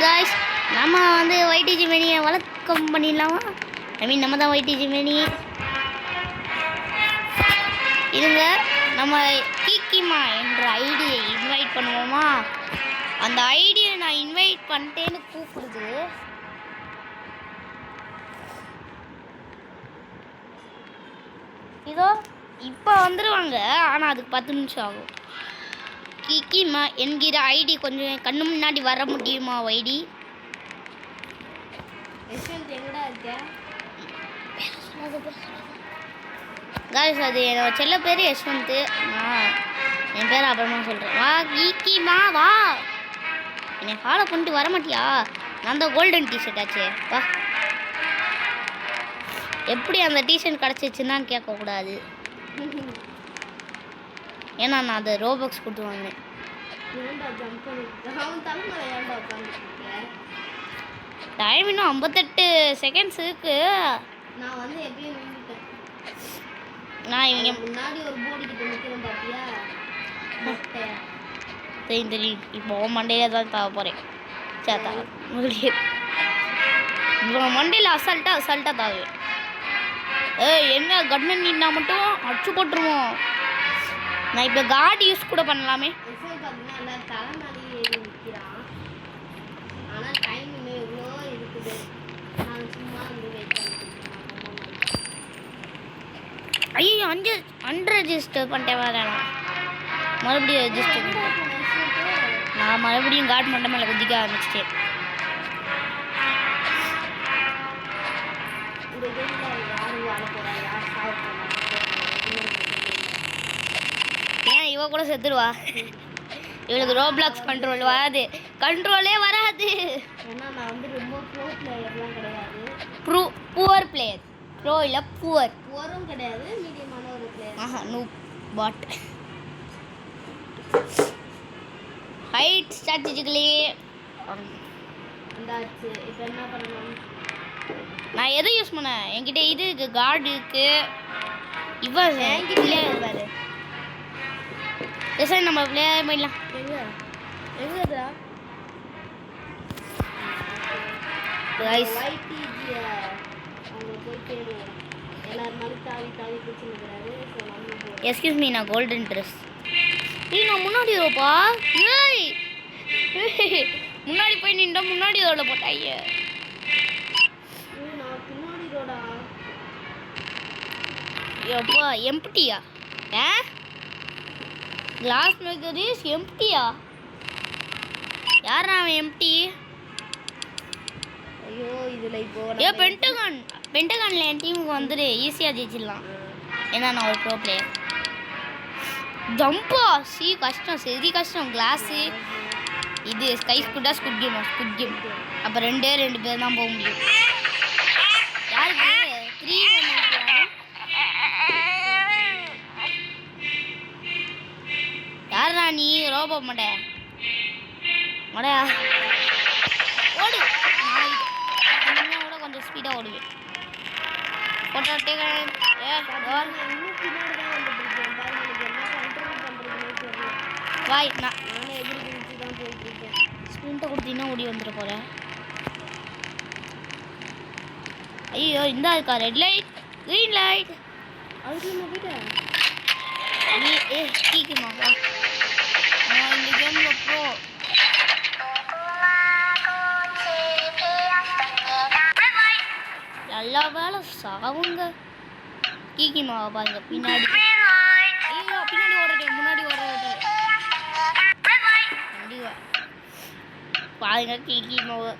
Guys நம்ம வந்து YTG மேனியை வழக்கம் பண்ணிடலாமா? நம்ம தான் YTG மேனி. இதுங்க நம்ம கீக்கிமா என்ற ஐடியை இன்வைட் பண்ணுவோமா? அந்த ஐடியை நான் இன்வைட் பண்ணிட்டேன்னு கூப்பிடுது. இதோ இப்போ வந்துடுவாங்க, ஆனால் அதுக்கு 10 நிமிஷம் ஆகும். கீக்கிமா என்கிற ஐடி கொஞ்சம் கண்ணு முன்னாடி வர முடியுமா? ஐடி காய்ஸ், அது என்னோட செல்ல பேர் யஷ்வந்த். நான் என் பேர் அப்புறமா சொல்கிறேன். வா கீக்கிமா வா, என்னை ஃபாலோ பண்ணிட்டு வர மாட்டியா? நான் தான் கோல்டன் டிஷர்ட் ஆச்சே. வா, எப்படி அந்த டிஷர்ட் கிடச்சிச்சுன்னா கேட்கக்கூடாது, ஏன்னா நான் அதை ரோபாக்ஸ் கொடுத்து வாங்கினேன். டைம் இன்னும் 58 செகண்ட்ஸ் இருக்கு. நான் வந்து எப்பயும் நின்னுட்டேன். நான் இவங்க முன்னாடி ஒரு போர்டு கிட்ட நிக்கிறேன் பாத்தியா? தெரியும். இப்போ மண்டையில தான் தாவ போகிறேன். சேத்தா முதலியே இவங்க மண்டையில் அசால்ட்டாக தாவேன். என்ன கண்ணன் நின்னா மட்டும் அடிச்சு போட்டுருவோம். நான் இப்போ கார்டு யூஸ் கூட பண்ணலாமே. ஐயோ, அன்ரெஜிஸ்டர் பண்ணிட்டேன். வரேன் மறுபடியும் ரெஜிஸ்டர் பண்ணிட்டேன். நான் மறுபடியும் கார்டு மண்டை மேலே குதிக்க ஆரம்பிச்சிட்டேன். ஏன் இவ கூட செத்துருவா? இவளுக்கு ரோப்ளாக்ஸ் கண்ட்ரோல் வராது, கண்ட்ரோலே வராது. நான் வந்து ரொம்ப ப்ரோ பிளேயர்லாம் கிடையாது. Poor player. ப்ரோ இல்லை, புவரும் கிடையாது, மீடியமான ஒரு பிளேயர். நூப் பாட். ஹைட் ஸ்ட்ராட்டஜிக்கலி வந்தாச்சு. இப்போ என்ன பண்ணணும்? நான் எதை யூஸ் பண்ணேன்? என்கிட்ட இது இருக்குது, கார்டு இருக்குது. இவன் என்கிட்ட இருப்பாரு. சரி, நம்ம பிளேயர் போயிடலாம். எங்கடா गाइस எஸ்கியூஸ் மீ, நான் கோல்டன் ட்ரெஸ். நான் முன்னாடி ரோப்பா. முன்னாடி போய் நின்றா முன்னாடி ரோட போட்டாங்க. எப்பா எம்ப்டியா? கிளாஸ் மேக்கர் இஸ் எம்ப்டியா? யாரா அவன் எம்ப்டி? ஐயோ, இதுல இப்போ பென்டகான்ல என் டீமுக்கு வந்துடு, ஈஸியாக ஜெயிச்சிடலாம். ஏன்னா நான் ஒரு ப்ரோ பிளேயர். ஜம்பா கஷ்டம், சரி கஷ்டம். கிளாஸு இது ஸ்கை ஸ்குட்டா ஸ்குட் கேம். அப்போ ரெண்டு பேர் தான் போக முடியும். யாருக்கு 3 யாரா நீ? ரோபோ மடையா ஓடு. கூட கொஞ்சம் ஸ்பீடாக ஓடுவேன். வாய் நானே எதிரி குதிச்சு தான் போயிட்டுருக்கேன். ஸ்பிரிண்ட்டை கொடுத்தீங்கன்னா ஓடி வந்துட போகிறேன். ஐயோ, இந்தா இருக்கா ரெட் லைட் க்ரீன் லைட். அதுக்கு நான் போயிட்டேன். நீ கீக்குமா வா, நான் இந்த கேமில் ப்ரோ. எல்லா வேலை சாவுங்க. கீக்கிமாவை பாருங்க பின்னாடி. ஐயோ, பின்னாடி ஓடுறேன், முன்னாடி ஓடுறேன். கண்டிப்பா பாருங்க கீக்கிமாவை.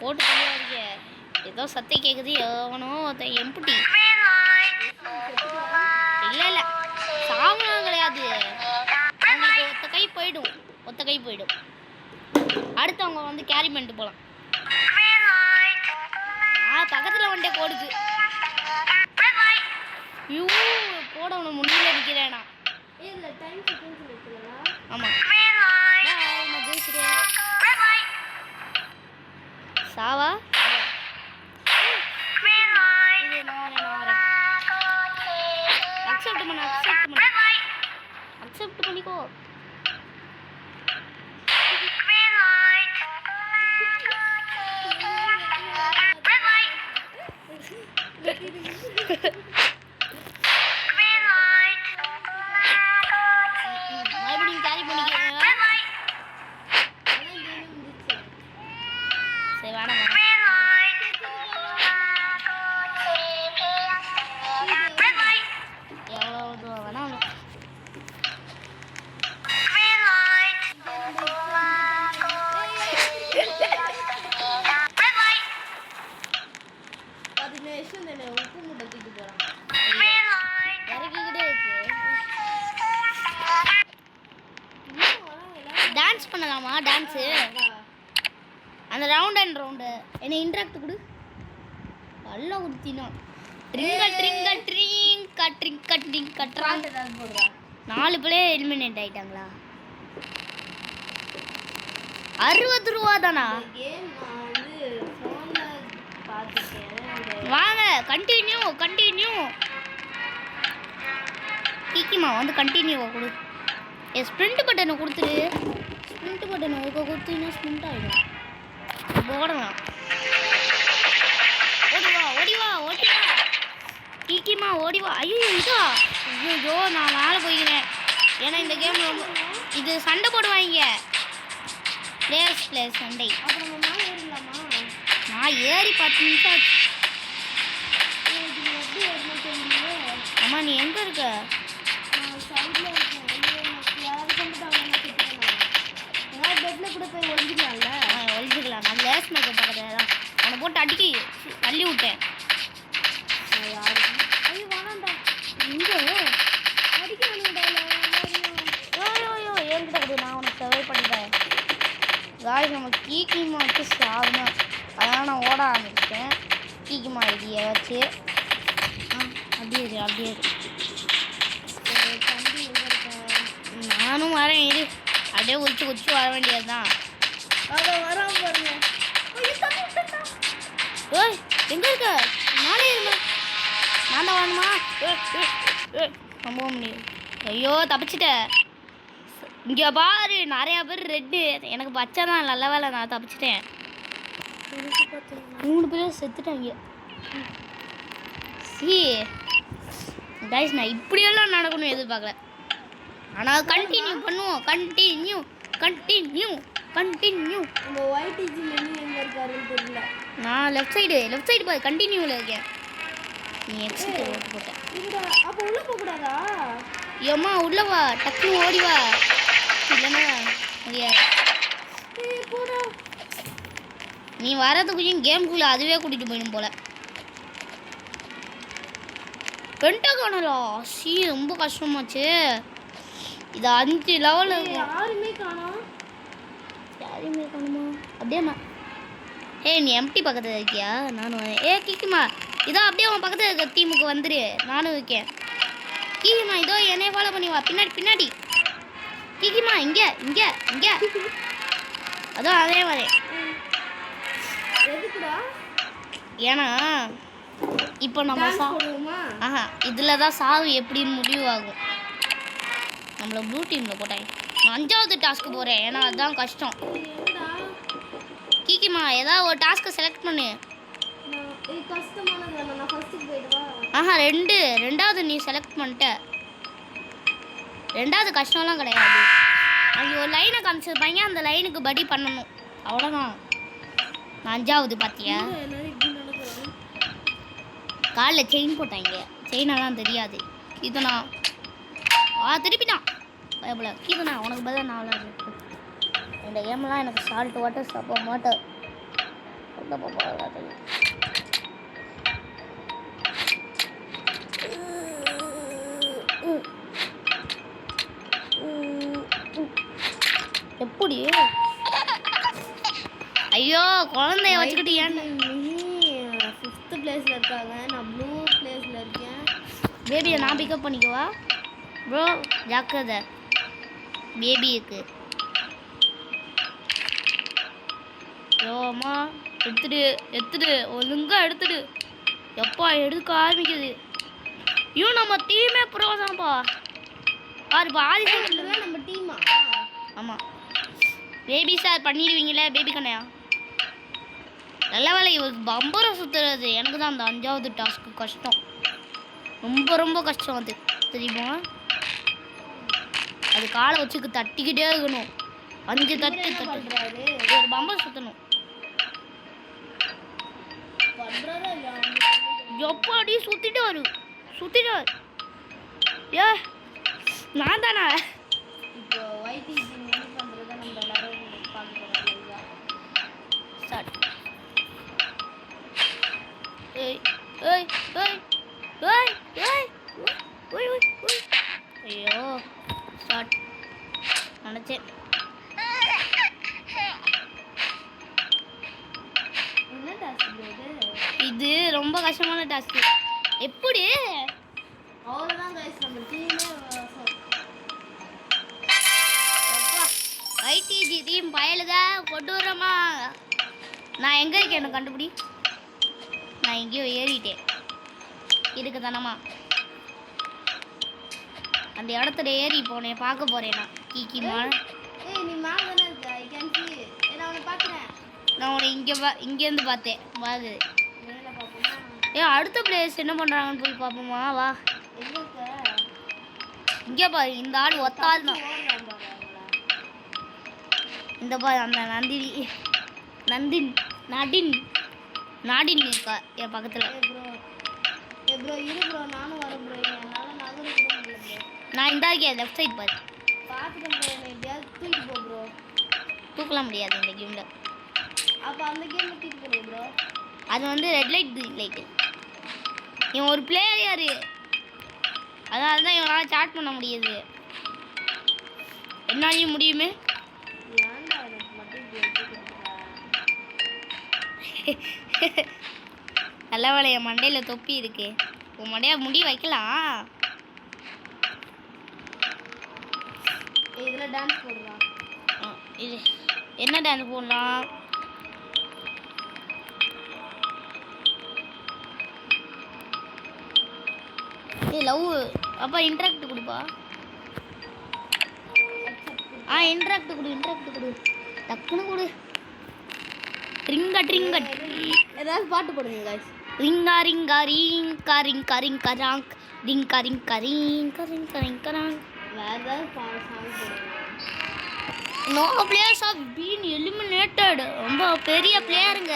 போட்டு தெரியாதீங்க, ஏதோ சத்தை கேட்குது. எவனோ எம்புட்டி. இல்லை சாவனம் கிடையாது, அவங்களுக்கு ஒத்த கை போயிடும். அடுத்தவங்க வந்து கேரி பண்ணிட்டு போகலாம். பக்கத்தில் வந்துட்டே கோடுக்கு. ஐயோ, போட உனக்கு முன்னில் இருக்கிறேனா? ஆமாம், நான் ஜெயிச்சிட்டேன். சாவா இது நான் அக்செப்ட் பண்ண ஓடிக்கோ. மறுபடியும் கேரி பண்ணிக்கிறேன். சரி வேணாம். எவ்வளோ தூரம் வேணாம். உப்பு மூட்டை தூக்கி போறான். இறக்கிக்கிட்டே இருக்கு. டான்ஸ் பண்ணலாமா? டான்ஸு அந்த ரவுண்ட் அண்ட் ரவுண்டு என்ன இன்ட்ராக்ட் கொடு. நல்லா கொடுத்தினா ட்ரிங்க ட்ரிங்க ட்ரிங்க ட்ரிங்க ட்ரிங்க ட்ராண்ட் ஏதாவது போடுறா. 4 பிளேயர் எலிமினேட் ஆயிட்டாங்களா? 60 ரூபா தானா? கேம் நான் வந்து ஃபோன்ல பார்த்துட்டேன். வாங்க கண்டினியூ கண்டினியூ. கீக்கிமா வந்து கண்டினியூவை கொடு. ஸ்ப்ரிண்ட் பட்டனை கொடுத்துரு. ஸ்ப்ரிண்ட் பட்டனை கொடுத்தீங்கன்னா ஸ்ப்ரிண்ட் ஆகிடும். போடலாம். ஓடிவா ஓடிவா ஓடிவா. கீக்கிமா ஓடிவா. ஐயோ இதா. ஐயோ நான் மேலே போய்க்கிறேன். ஏன்னா இந்த கேம் ரொம்ப இது சண்டை போடுவாங்க. பிளேயர்ஸ் சண்டை. அப்புறம் நம்ம மேலே ஏறிடலாமா? நான் ஏறி 10 நிமிஷம் ஆச்சு. இது எப்படி ஏறணும் தெரியல. அம்மா நீ எங்கே இருக்க? நான் சைடில் இருக்கேன். யாராவது கொண்டுட்டாங்கன்னா திட்டுவேன். ஏதாவது பெட்டில் கூட போய் ஒழிஞ்சிக்கலாம்ல. ஒழிஞ்சிக்கலாம். நான் லேஸ் மேக்கப் பக்கத்தில் தான் அவனை போட்டு அடிக்கி தள்ளி விட்டேன். யாருக்கும் ஐயோ வேணாண்டா. இங்கே அடிக்கணும்டா. யோ என்கிட்ட கொடு. நான் உனக்கு சர்வை பண்ணிட்டேன். காய்ஸ் நம்ம கீக்கிமாவுக்கு சாதனை. அதனால் நான் ஓட ஆரம்பிச்சிட்டேன். கீக்கிமா ஐடியை வச்சு அப்படியே தம்பி எங்கே இருக்கேன்? நானும் வரேன். இரு அப்படியே குச்சி வர வேண்டியது தான். அதை வராம பாருங்க. ஓய் எங்கே இருக்க? நானே இருந்தேன். நான் தான் வரணுமா? நம்ப முடியும். ஐயோ தப்பிச்சிட்டேன். இங்கே பாரு நிறையா பேர் ரெட்டு. எனக்கு பச்சை தான். நல்ல வேலை நான் தப்பிச்சிட்டேன். 3 பேரும் செத்துட்டாங்க. கைஸ் நான் இப்படியெல்லாம் நடக்கணும் எதிர்பார்க்கல. ஆனால் கண்டினியூ பண்ணுவோம். கண்டினியூ. நம்ம ஒயிட் இஜி மெனு எங்கே இருக்காருன்னு தெரியல. நான் லெஃப்ட் சைடு பாரு கண்டினியூவில் இருக்கேன். நீ எக்ஸிட் ஓட்டு போட்டேன். இதுடா அப்போ உள்ளே போகக்கூடாதா? ஏம்மா உள்ளே வா. டக்குன்னு ஓடி வா. இல்லைன்னா முடியாது. போடா. நீ வரதுக்குள்ளேயும் கேம்குள்ளே அதுவே கூட்டிகிட்டு போயிடும் போல. பென்டகானலா ரொம்ப கஷ்டமாச்சு. இது 5 லெவலில் யாருமே காணோம். காணுமா? அப்படியேம்மா. நீ எம்டி பக்கத்தில் இருக்கியா? நானும் வரேன். கீக்கிமா இதோ அப்படியே உன் பக்கத்தில் இருக்க டீமுக்கு வந்துரு. நானும் இருக்கேன். கீக்கிமா இதோ என்னைய ஃபாலோ பண்ணி வா. பின்னாடி கீக்கிமா இங்கே அதோ அதே வரேன். எதுக்குடா? ஏன்னா இப்போ நம்ம போடுவோமா? இதில் தான் சாவு எப்படின்னு முடிவாகும். நம்மளை ப்ளூ டீமில் போட்டேன். நான் 5வது டாஸ்க்கு போகிறேன். ஏன்னா அதுதான் கஷ்டம். என்னடா கீக்கிமா ஏதாவது ஒரு டாஸ்க்கை செலக்ட் பண்ணு. இது கஷ்டமானது. நான் ஃபர்ஸ்ட்டுக்கு போயிடுவா. 2வது நீ செலக்ட் பண்ணிட்ட. 2வது கஷ்டம்லாம் கிடையாது. அங்கே ஒரு லைனை காமிச்சிருப்பாங்க. அந்த லைனுக்கு படி பண்ணணும். அவ்வளோதான். நான் 5வது பார்த்தியா? காலில் செயின் போட்டாங்க. செயினெல்லாம் தெரியாது. கீதனா திருப்பிட்டான். பயப்பட கீதனா உனக்கு பதிலாக நான் விளையாடுறேன். இந்த கேம்லாம் எனக்கு சால்ட் வாட்டர் சாப்பிட மாட்டேன். எப்படி? ஐயோ குழந்தைய வச்சுக்கிட்டு ஏன் 5th பிளேஸில் இருக்காங்க. நான் ப்ளூ பிளேஸில் இருக்கேன். பேபியை நான் பிக்கப் பண்ணிக்கவா? ப்ரோ ஜாக்கிரதை பேபி இருக்கு. அம்மா எடுத்துடு ஒழுங்கா எடுத்துடு. எப்பா எடுக்க ஆரம்பிக்குது. ஐயோ நம்ம டீமே ப்ரோதான்ப்பா. பாரு பாதி செகண்ட். இதெல்லாம் நம்ம டீமா? ஆமாம் பேபி சார் பண்ணிடுவீங்களே பேபி கண்ணையா. நல்ல வேலை இவருக்கு பம்பரை சுற்றுறது. எனக்கு தான் அந்த 5வது டாஸ்க்கு கஷ்டம். ரொம்ப ரொம்ப கஷ்டம் அது தெரியுமா. அது காலை வச்சுக்கு தட்டிக்கிட்டே இருக்கணும். 5 தட்டு தட்டு பண்றாரு ஒரு பம்பரை சுற்றணும். பண்றாரா இல்லையா? எப்பாடி சுற்றிட்டு வரும் சுற்றிட்டு வரும். ஏ நான் தானே. இப்போ YTG என்ன பண்றதை நம்ம எல்லாரும் பார்க்க போறோம் இல்லையா? ஸ்டார்ட். ஏய் ஏய் ஏய் ஏய் ஏய் ஓய் ஓய் ஓய். ஐயோ ஸ்டார்ட் நினச்சேன். என்ன டாஸ்க் இது? இது ரொம்ப கஷ்டமான டாஸ்க். எப்படி அவ்வளோதான் கைஸ், நம்ம டீமே ஐடிஜி டீம் பயலுதா கொடூரமா. நான் எங்கே இருக்கேன் எனக்கு கண்டுபிடி. நான் எங்கேயோ ஏறிட்டேன் இருக்கு தானம்மா. அந்த இடத்துல ஏறி போனேன் பார்க்க போகிறேன் நான். கீக்கிமா ஏய் நீ மேல தானே இருக்க? I can see. நான் உன்னை பார்க்குறேன். நான் உன்னை இங்கேருந்து பார்த்தேன் வாது. மேலே பார்ப்போமா? அடுத்த பிளேஸ் என்ன பண்ணுறாங்கன்னு போய் பார்ப்போமா வா. எங்க இருக்க? இங்கே பாரு இந்த ஆள் ஒத்த ஆள் தான். ஓடுறான் பாரு அவங்கள. இந்த பாரு அந்த நாடின் இருக்கா என் பக்கத்தில். ஏய் ப்ரோ இரு ப்ரோ, நானும் வரேன் ப்ரோ. என்னால் நகர கூட முடியல ப்ரோ. நான் இந்த இருக்கேன் லெஃப்ட் சைடு பாரு. பார்த்துட்டேன் ப்ரோ. என்னை எப்படியாவது தூக்கிட்டு போ ப்ரோ. தூக்கலாம் முடியாது இந்த கேமில். அப்போ அந்த கேமில் தூக்கிட்டு போடுங்க ப்ரோ. அது வந்து ரெட் லைட் க்ரீன் லைட்டு. இவன் ஒரு பிளேயரு, அதனால தான் இவனால் சாட் பண்ண முடியுது. என்னாலையும் முடியுமே. ஏன்டா எனக்கு மட்டும் இப்படி எடுத்து நல்ல வேலை என் மண்டையில் தொப்பி இருக்கு. உன் மண்டையா முடி வைக்கலாம். இதில் டான்ஸ் போடுறான். இது என்ன டான்ஸ் போடலாம்? லவ் அப்பா இன்ட்ராக்ட் கொடுப்பா. இன்ட்ராக்ட் கொடு டக்குன்னு கொடு. ட்ரிங்கட் ஏதாவது பாட்டு போடுங்க guys. ரிங்கா ரிங்கா ரிங்கா ரிங்கா ரிங்கா ராங் ரிங்கா ரிங்கா ரிங்கா ரிங்கா ரிங்கா ராங். வேற ஏதாவது சாங் போடுங்க. No players have been eliminated. ரொம்ப பெரிய பிளேயருங்க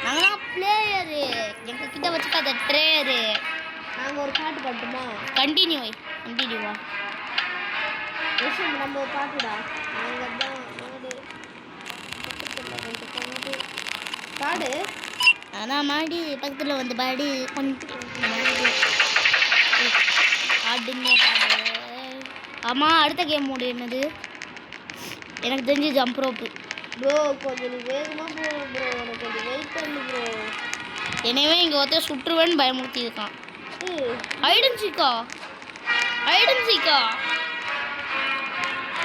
நாங்களாம். பிளேயரு எங்கள் கிட்ட வச்சுக்காத ட்ரேயரு. நாங்கள் ஒரு பாட்டு பாட்டுமா? கண்டினியூவா விஷயம் நம்ம ஒரு பாட்டுடா. நாங்கள் தான் பாடு. அதான் மாடி பக்கத்தில் வந்து பாடு கொஞ்சம் ஆடுங்க பாடு. ஆமாம் அடுத்த கேம் மோடு என்னது எனக்கு தெரிஞ்சு ஜம்ப் ரோப்பு. ப்ரோ கொஞ்சம் நீ வேகமாக போ ப்ரோ. எனக்கு கொஞ்சம் வெயிட் பண்ணு ப்ரோ. எனவே இங்கே ஒருத்தர் சுற்றுவேன்னு பயமுறுத்தியிருக்கான். ஐடன்சிக்கா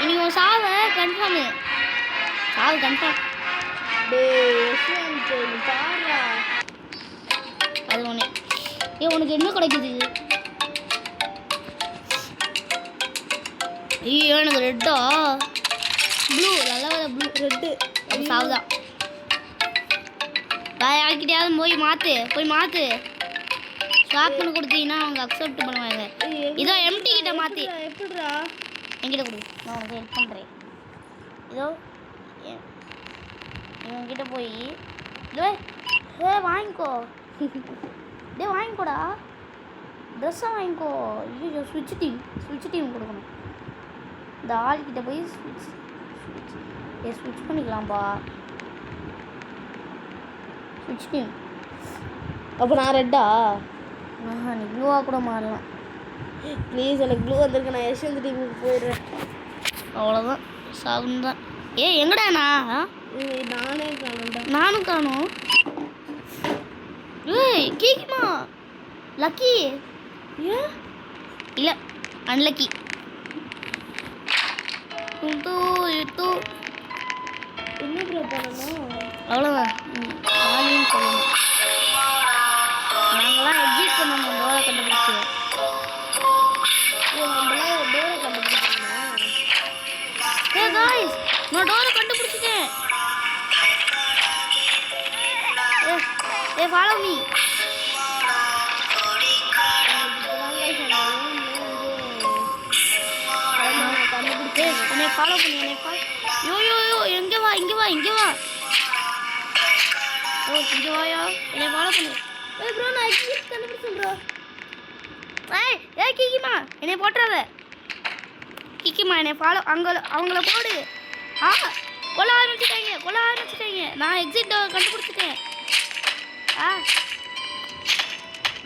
இன்னைக்கு உன் சாவை கன்ஃபார்மு. சாவு கன்ஃபார்ம். பாடுறா. அது ஒன்று. உனக்கு என்ன கிடைக்குது? ஐயோ எனக்கு ரெட்டா ப்ளூ. நல்ல வேலை ப்ளூ ரெட்டு. அது சாவுதான். வேறு யார்கிட்டயாவது போய் மாற்று. ஸ்வாப் பண்ணி கொடுத்தீங்கன்னா அவங்க அக்செப்ட் பண்ணுவாங்க. இதோ எம்டி கிட்ட மாற்றி எப்படிடா என்கிட்ட கொடு. நான் உனக்கு ஹெல்ப் பண்ணுறேன். இதோ இவங்கிட்ட போய் வாங்கிக்கோ. வாங்கிக்கோடா ட்ரெஸ்ஸாக வாங்கிக்கோ. ஐயோ ஸ்விட்ச் டீம் கொடுக்கணும். இந்த ஆள்கிட்ட போய் ஸ்விட்ச் பண்ணிக்கலாம்ப்பா. ஸ்விட்ச் டீம். அப்போ நான் ரெட்டா? நீ ப்ளூவாக கூட மாறலாம். ப்ளீஸ் எனக்கு ப்ளூ வந்திருக்கு. நான் யஷ்வந்த் டீமுக்கு போயிடுறேன். அவ்வளோதான் சாகுன்னு தான். எங்கடா நானே காணும்டா. நானும் காணும். கேக்குமா லக்கி? ஏன் இல்லை அன்லக்கி. என்ன ப்ரோ பண்ணணும்? அவ்வளோதான் ஆலின்னு சொல்லணும். நாங்களாம் எக்ஸிட் பண்ணணும். டோரை கண்டுபிடிச்சி நம்மளாம் டோரை கண்டுபிடிச்சோம். நான் டோரை கண்டுபிடிச்சிட்டேன். ஏ ஃபாலோ மீ. என்னை ஃபாலோ பண்ணி யோ யோ யோ எங்கே வா இங்கே வா இங்கே வா. ஓ இங்கே வாயா, என்னை ஃபாலோ பண்ணு. ப்ரோ நான் எக்ஸிட் கண்டுபிடிச்சேன் ப்ரோ. ஏய் கிக்கிமா என்னை போட்டுறாத. கிக்கிமா என்னை ஃபாலோ அவங்கள போடு. கொல்ல ஆரம்பிச்சிட்டாங்க. நான் எக்ஸிட் கண்டுபிடிச்சிட்டேன்.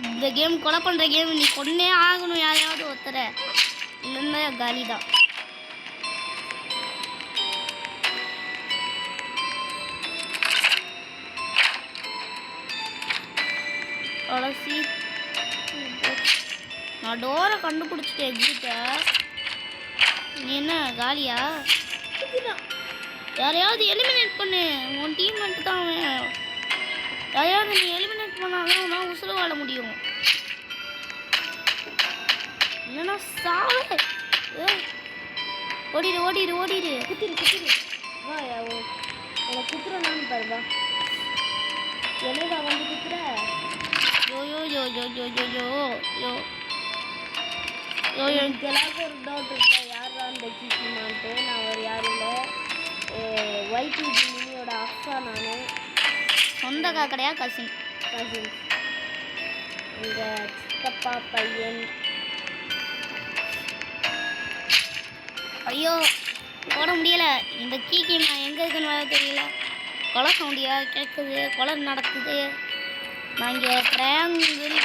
இந்த கேம் கொலை பண்ணுற கேம், நீ கொன்னே ஆகணும் யாரையாவது ஒருத்தர, இல்லைன்னா காலி தான். கடைசி நான் டோரை கண்டுபிடிச்சிட்டேன் எக்ஸிட்ட. நீ என்ன காலியா? யாரையாவது எலிமினேட் பண்ணு. உன் டீம் மட்டும் தான் அவன். யாரையாவது நீ எலிமினேட் பண்ணாதான் நான் உசுறு வாழ முடியும். இல்லைன்னா சாவு. ஓடிடு. குத்திரு வா உங்களை குத்துறேன்னு பாருவா. என்னடா வந்து குத்துற? எனக்கெல்லாம் ஒரு டவுட் இருக்குல்ல, யாரா அந்த கிக்கிமான்ட்டு. நான் ஒரு யாரும் இல்லை, ஒய்டிபி மினியோட அக்கா. நான் சொந்த காக்கடையா கசின் எங்கள் சித்தப்பா பையன். ஐயோ போட முடியல. இந்த கீக்கிமா எங்கே இருக்குன்னு வேற தெரியல. கொலை சவுண்டியா கேட்குது, கொலை நடக்குது. நான் இங்கே ட்ரையாங்கிள்.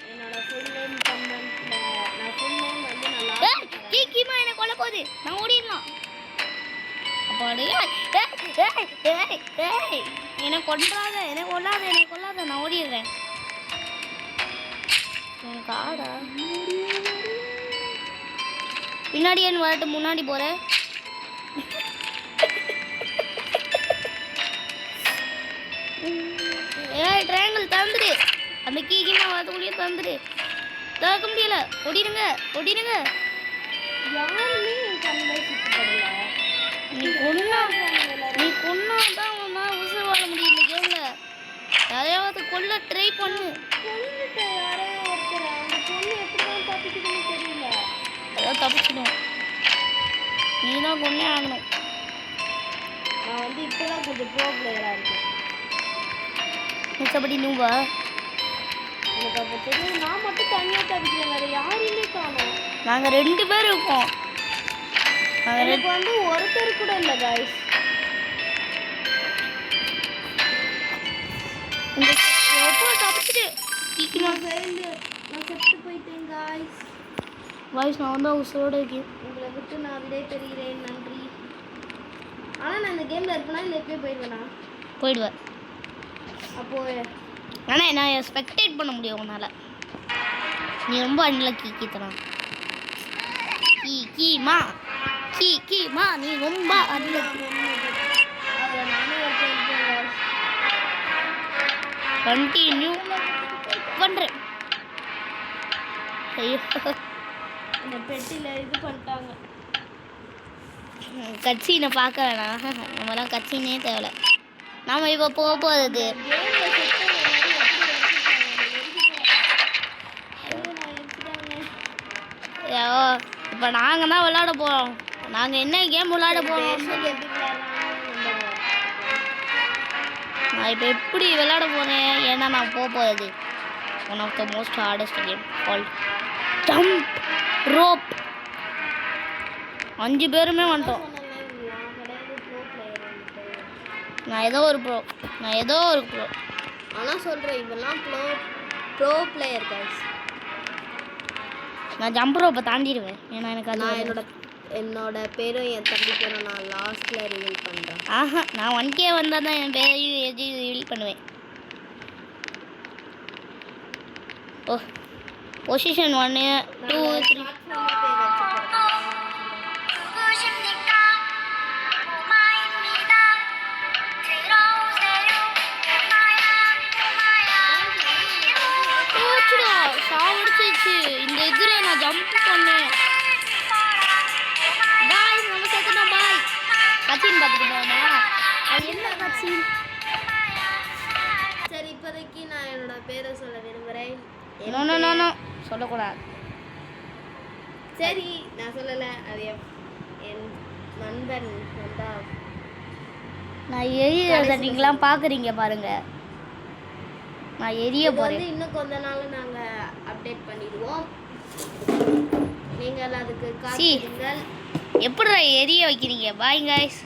என்னோட ஃபுல் நேம் கமெண்ட்ல நான் ஃபுல் நேம் வந்து நல்லா கீக்கிமா என்னை கொல்ல போகுது. நான் ஓடிடலாம். அப்பாடி என்னை கொல்லாத நான் ஓடிடுறேன். எனக்கு ஆடா பின்னாடி என்ன வரட்டு, முன்னாடி போகிறேன். ட்ரையாங்கிள் திறந்துடு. அந்த கீக்கிமா வரதுக்குள்ளேயே திறந்துடு. திறக்க முடியல. ஓடிடுங்க. யாருமே என் கண்ணில் சுத்தப்படல. நீ கொன்னாதான் உன்னால் உசுறு வாழ முடியல கேமில். யாரையாவது கொல்ல ட்ரை பண்ணு. கொன்னுட்டேன் யாரையோ ஒருத்தர். அந்த பொண்ணு எப்படி தான் தப்பிக்குதுன்னு தெரியல. அதான் தப்பிச்சிடும். நீ தான் கொன்னே ஆகணும். நான் வந்து இப்போதான் கொஞ்சம் ப்ரோ பிளேயராக இருக்கேன். மிச்சபடி நூவா எனக்கு அப்போ தெரியும். நான் மட்டும் தனியாக தப்பிக்கிறேன், வேறு யாரையுமே காணோம். நாங்கள் 2 பேர் இருக்கோம். எனக்கு வந்து ஒருத்தர் கூட இல்லை காய்ஸ். எப்போ தப்பிச்சுட்டு நான் செத்து போயிட்டேன் காய்ஸ். வாய்ஸ் நான் தான் உசுரோடு இருக்கேன். உங்களை விட்டு நான் விடை பெறுகிறேன். நன்றி. ஆனால் நான் இந்த கேமில் இருப்பேனா இல்லை எப்பயே போயிடுவேன். அப்போது ஆனால் நான் ஸ்பெக்டேட் பண்ண முடியும் உன்னால். நீ ரொம்ப அன்லக்கி கீத்தனா. கீமா நீ ரொம்ப அன்லக்கி. கண்டினியூ பண்ணுறேன். ஐயோ இந்த பெட்டியில் இது பண்ணிட்டாங்க. கட்சினை பார்க்க வேணாம். நம்மலாம் கட்சினே தேவை. நாம் இப்போ போகுது. இப்போ நாங்கள் தான் விளையாட போகிறோம். நாங்கள் என்ன கேம் விளையாட போகிறோம்? நான் இப்போ எப்படி விளையாட போகிறேன்? ஏன்னா நான் போகுது one of the most hardest game called jump rope. 5 பேருமே வந்துட்டோம். நான் ஏதோ ஒரு ப்ரோ. ஆனால் சொல்கிறேன், இவெல்லாம் ப்ரோ பிளேயர் கைஸ். நான் ஜம்ப் ரோப்பை தாண்டிடுவேன். ஏன்னா எனக்கு நான் என்னோட பேரும் என் தம்பி பேரும் நான் லாஸ்ட்டில் ரிவீல் பண்ணுறேன். நான் 1K வந்தால் தான் என் பேரையும் ஏஜையும் ரிவீல் பண்ணுவேன். பொசிஷன் 1 2 3. சாவடிச்சிச்சு. இந்த இதில் நான் ஜம்ப் பண்ணேன். பாய் நம்ம சேர்த்துட்டோம். பாய். கட்சின்னு பார்த்துட்டு போவோமா? அது என்ன கட்சி? சரி, இப்போதைக்கு நான் என்னோட பேரை சொல்ல விரும்புகிறேன். நோ நோ நோ நோ சொல்லக்கூடாது. சரி, நான் சொல்லலை. அது என் நண்பன் வந்தா நான் எரிய நீங்களாம் பார்க்குறீங்க பாருங்க. நான் எரிய போகிறேன். இன்னும் கொஞ்ச நாள் நாங்கள் அப்டேட் பண்ணிடுவோம். நீங்கள் அதுக்கு காத்திருங்கள். எப்படி எரிய வைக்கிறீங்க? Bye guys.